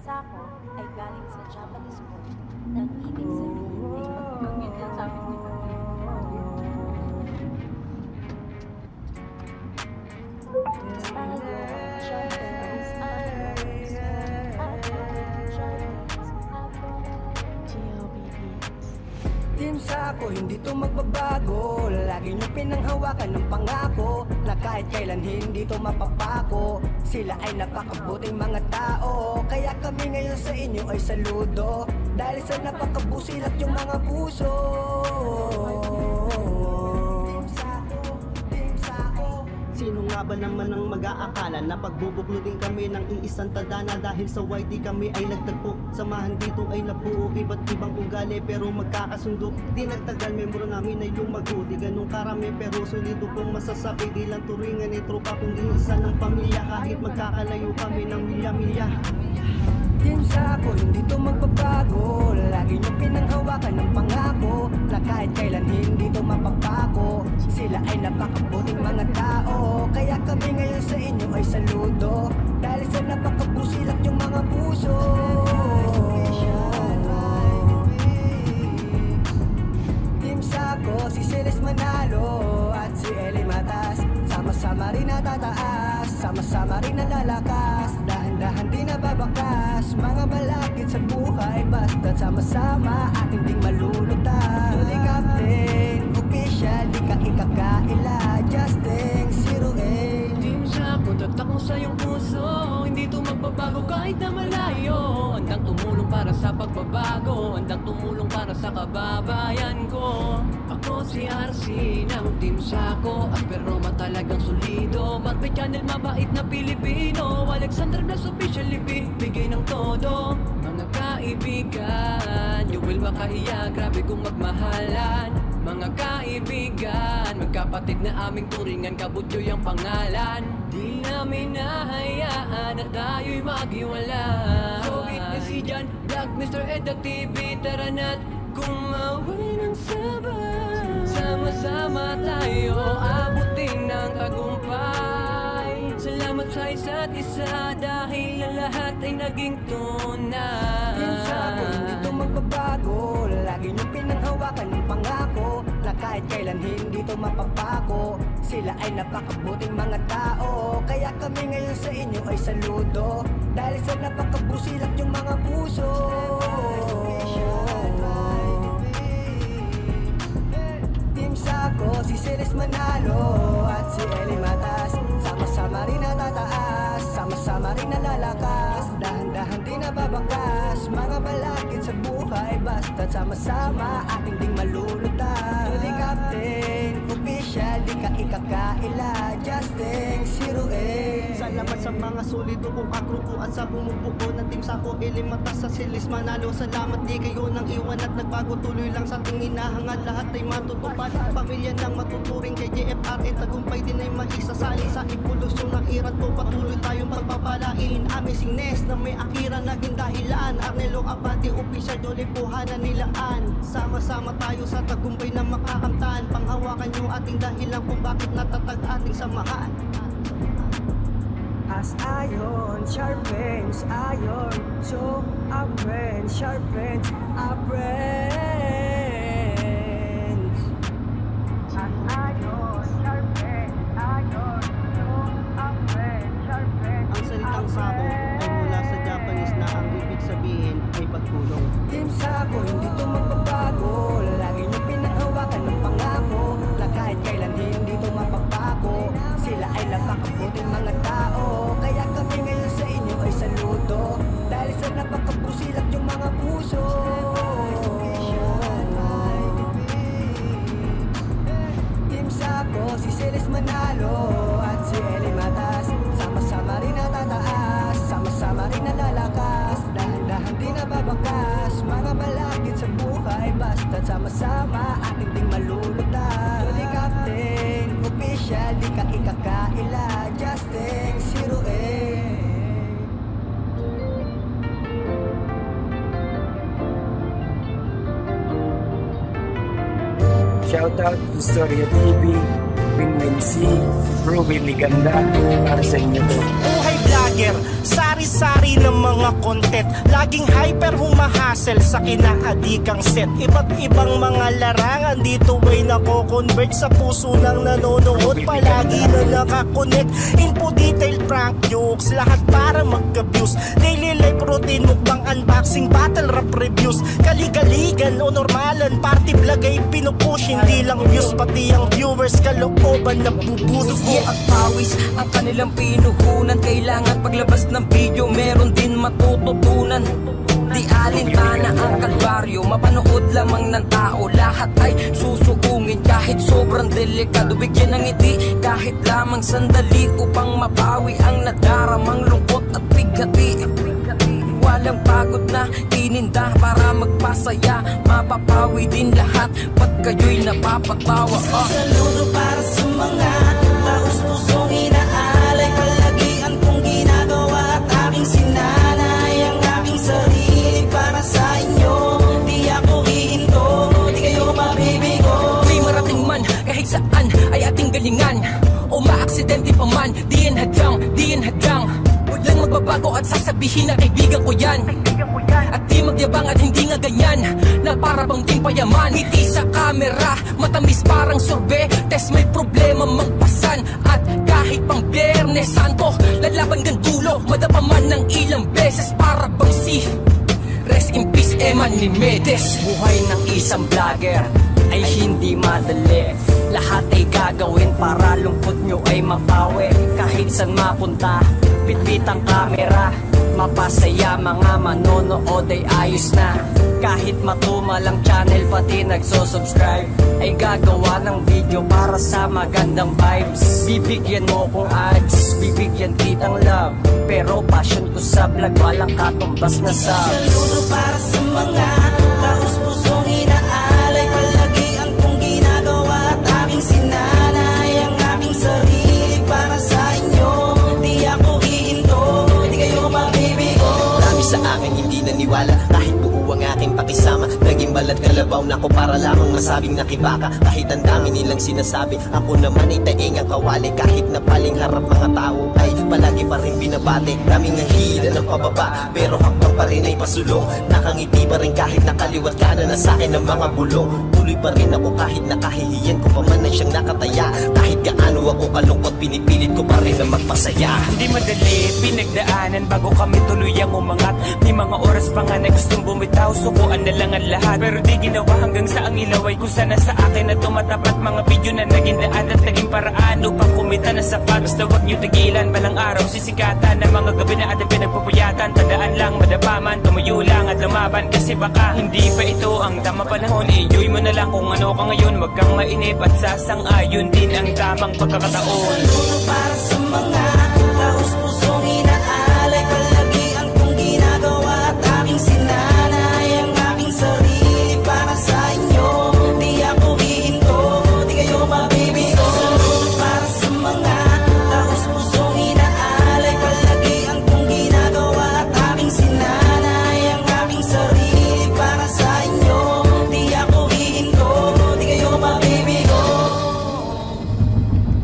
Sako ay galing sa Japanese word nang ibig sabihin ay pagpangit yan sa akin. Team Sako, hindi to magbabago. Lagi nyo pinanghawakan ng pangako na kahit kailan hindi to mapapako. Sila ay napakabuting mga tao, kaya kami ngayon sa inyo ay saludo. Dahil sa napakabusilak yung mga puso. Sino nga ba naman ang mag-aakala na pagbubuklodin kami ng iisang tadhana? Dahil sa YT kami ay nagtagpo, samahan dito ay nabuo. Iba't ibang ugali pero magkakasundo. Di nagtagal, membro namin ay lumago. Di ganun karami pero solido kong masasabi. Di lang turingan ni tropa kundi isa ng pamilya. Kahit magkakalayo kami ng milya-milya. Team Sako, hindi to magbabago. Lagi nyo pinanghawakan ng pangako na kahit kailan hindi to mapapako. Sila ay napakabuting mga tao, kaya kami ngayon sa inyo ay saludo. Dahil sa napakabusilak yung mga puso. Team Sako, si Celes Manalo at si Eli Matas, sama-sama rin natataas, sama-sama rin nalalakas. Dahan-dahan di nababakas, mga malapit sa buhay, basta't sama-sama ating ding malulutan. Tuloy Captain, official, di ka ikakaila, Justin, 08. Team Sako, tatak mo sa iyong puso, hindi to magbabago kahit na malayo. Handang tumulong para sa pagbabago, handang tumulong para sa kababayan ko. Ako si RC ng Team Sako, at pero matalagang solido. Magbe channel, mabait na Pilipino, Alexander Blas official, bigay ng todo. Mga kaibigan, you will makahiya, grabe kung magmahalan. Mga kaibigan, magkapatid na aming turingan, kabutyo yung pangalan. Di namin nahayaan na tayo'y maghiwala. So witness si John Vlog, Mr. Ed at TV, tara na't kumawin ng sabay. Sama-sama tayo, abutin ng tagumpay. Salamat sa isa't isa dahil ang lahat ay naging tunay. Team Sako, hindi to magbabago. Lagi nyo pinanghawakan ng pangako na kahit kailan hindi to mapapako. Sila ay napakabuting mga tao, kaya kami ngayon sa inyo ay saludo. Dahil sa napakabusilak yung mga puso. Team Sako, si Celes Manalo at si Eli Matas, sama-sama rin natataas, sama-sama rin nalalakas. Dahan-dahan di nababakas, mga malakit sa buhay, basta't sama-sama ating ding malulutan. Tuloy Captain, official, di ka ikakaila, Justin, 08. Salamat sa mga solido kong akrupo at sa bumubuo ng Team Sako, Eli Matas sa Celes Manalo. Salamat, di kayo nang iwan at nagbago, tuloy lang sa ating hinahangad. Lahat ay matutupad, pamilya nang matuturing kay JFR. Tagumpay din ay maisasali sa ipulusyon ng irat ko. Patuloy tayong pagpapalain, amazingness na may akira naging dahilan. Arnelo Abante, official, Jolly Puhanan nilaan. Sama-sama tayo sa tagumpay na makakamtan. Panghawakan yung ating dahilan kung bakit natatag ating samahan. As iron sharpens iron, so our friends sharpens our friends. As iron sharpens iron, so our friends sharpens. Ang salitang Sako ay mula sa Japanese na ang ibig sabihin ay pagtulong. Team Sako, hindi to magbabago. Lagi nyo pinanghawakan ng pangako na kahit kailan hindi to mapapako. Sila ay napakabuting mga tao, kaya kami ngayon sa inyo ay saludo. Dahil sa napakabusilak yung mga puso. Team Sako, si Celes Manalo at si Eli Matas, sama-sama rin natataas, sama-sama rin nalalakas. Dahan-dahan di nababakas, mga malapit sa buhay, basta't sama-sama ating ding malulutan. Tuloy Captain, official, di ka ikakaila, Justin, 08. Shoutout Historia TV, Winwin C, Ruby Liganda, para sa inyo to. Buhay vlogger, sari-sari ng mga mga content, laging hyper humahasel sa kinaadikang set. Iba't ibang mga larangan dito ay nako-convert sa puso ng nanonood. Palagi na nakakonect, info, detail, prank, jokes, lahat para magka-views. Daily life routine, mukbang, unboxing, battle rap reviews. Kaligaligan o normalan, party vlog ay pinupush. Hindi lang views, pati ang viewers kalooban na bubus. Dugo at pawis ang kanilang pinuhunan. Kailangan paglabas ng video meron din matututunan. Di alintana ang kalbaryo, mapanood lamang ng tao. Lahat ay susugungin kahit sobrang delikado. Bigyan ng ngiti kahit lamang sandali upang mapawi ang nadaramang lungkot at bighati. Walang pagod na tininda para magpasaya. Mapapawi din lahat, ba't kayo'y napapatawa? Saludo para sa mga taus-pusong inaalay. Palagian kong ginagawa at aking sinanay ang aking sarili para sa inyo. Di ako hihinto, di kayo mabibigo. May marating man kahit saan ay ating galingan, o maaksidente pa man, di yan hadang. Huwag lang magbabago at sasabihin na kaibigan ko yan. At di magyabang at hindi nga ganyan, na para bang din payaman. Ngiti sa camera, matamis parang sorbe. Test may problema magpasan. At kahit pang Biyernes Santo, lalaban ng dulo. Madapa man ng ilang beses para bang si rest in peace Eman Limedes. Buhay ng isang vlogger ay hindi madali. Lahat ay gagawin para lungkot nyo ay mapawi. Kahit saan mapunta, bitbit ang kamera. Mapasaya mga manonood ay ayos na. Kahit matumalang channel pati nagsusubscribe, ay gagawa ng video para sa magandang vibes. Bibigyan mo kong ads, bibigyan kitang love, pero passion ko sa vlog walang katumbas na sub. Saludo para sa mga taus-pusong inaalay. Palagian kong ginagawa at aking sinanay ang aking sarili para sa inyo. Di ako hihinto, di kayo mabibigo. Dami sa akin hindi naniwala kahit buo ang aking pakisama. Naging balad kalabaw na ko para lamang masabing nakibaka. Kahit ang dami nilang sinasabi, ako naman ay taing ang kawali. Kahit na paling harap mga tao ay palagi pa rin binabate. Daming nahihila ng pababa, pero hakbang pa rin ay pasulong. Nakangiti pa rin kahit nakaliwat ka na sa akin ng mga bulong. Tuloy pa rin ako kahit nakahihiyan ko pa man ay siyang nakataya. Kahit gaano ako kalungkot, pinipilit ko pa rin na magpasaya. Hindi madali, pinagdaanan bago kami tuluyang umangat. May mga oras pa nga na gustong bumitaw, sukuan na lang ang lahat. Pero di ginawa hanggang sa ang ilaway kung sana sa akin na tumatapat. Mga video na naging daan at naging paraan upang kumita na sapat. Basta wag nyo tigilan, balang araw sisikatan ng mga gabi na ating pinagpupuyatan. Tandaan lang, madapaman, tumuyo lang at lumaban. Kasi baka hindi pa ito ang tamang panahon. Enjoy mo na lang kung ano ka ngayon. Wag kang mainip at sasang-ayon din ang tamang pagkakataon. Saludo para sa mga taus-pusong inaalay. Palagian kong ginagawa at aking sinanay ang aking sarili para sa inyo. Di ako hihinto, di kayo mabibigo. Saludo para sa mga taus-pusong inaalay. Palagian kong ginagawa at aking sinanay ang aking sarili para sa inyo. Di ako hihinto, di kayo mabibigo.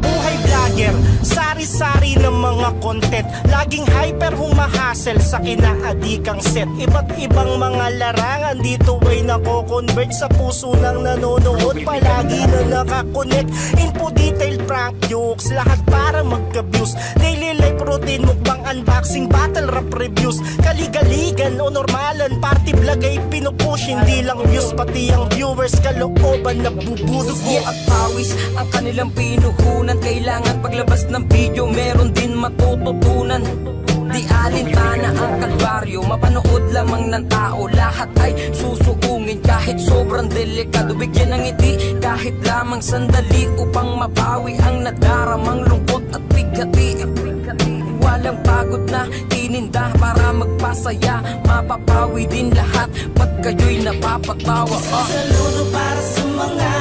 Buhay vlogger, sari-sari ng mga content, laging hyper humahasel sa kinaadikang set. Iba't ibang mga larangan dito ay nako-convert sa puso ng nanonood. Palagi na nakakonect, info, detail, prank, jokes, lahat para magka-views. Daily life routine, mukbang, unboxing, battle rap reviews. Kaligaligan o normalan, party vlog ay pinupush. Hindi lang views, pati ang viewers kalooban na bubus. Dugo at pawis ang kanilang pinuhunan. Kailangan paglabas ng video meron din matututunan. Di alintana ang kalbaryo, mapanood lamang ng tao. Lahat ay susugungin kahit sobrang delikado. Bigyan ng ngiti kahit lamang sandali upang mapawi ang nadaramang lungkot at bighati. Walang pagod na tininda para magpasaya. Mapapawi din lahat, ba't kayo'y napapatawa? Saludo para sa mga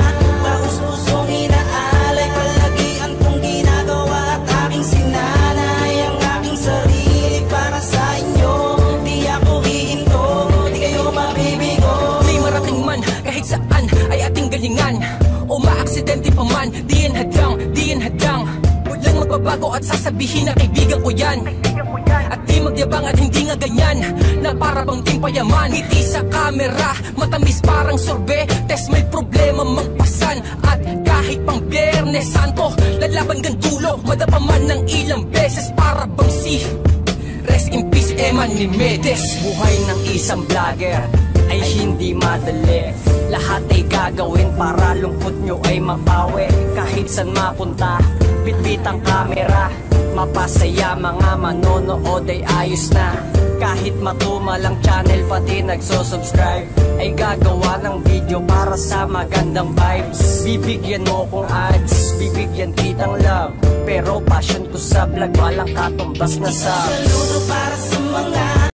taus-pusong inaalay. Palagian kong ginagawa at aking sinanay ang aking sarili para sa inyo. Di ako hihinto, di kayo mabibigo. May marating man kahit saan ay ating galingan, o maaksidente pa man, di yan hadang. Huwag lang magbabago at sasabihin na kaibigan ko yan. At Di magyabang at hindi nga ganyan na para bang di payaman. Ngiti sa camera, matamis parang sorbe. Test may problema magpasan. At kahit pang Biyernes Santo, lalaban gan dulo. Madapa man ng ilang beses para bang si rest in peace Eman Limedes. Buhay ng isang vlogger ay hindi madali. Lahat ay gagawin para lungkot nyo ay mapawi. Kahit saan mapunta, bitbit ang kamera. Mapasaya mga manonood ay ayos na. Kahit matumalang channel pati nagsusubscribe, ay gagawa ng video para sa magandang vibes. Bibigyan mo kong ads, bibigyan kitang love, pero passion ko sa vlog walang katumbas na sub. Saludo para sa mga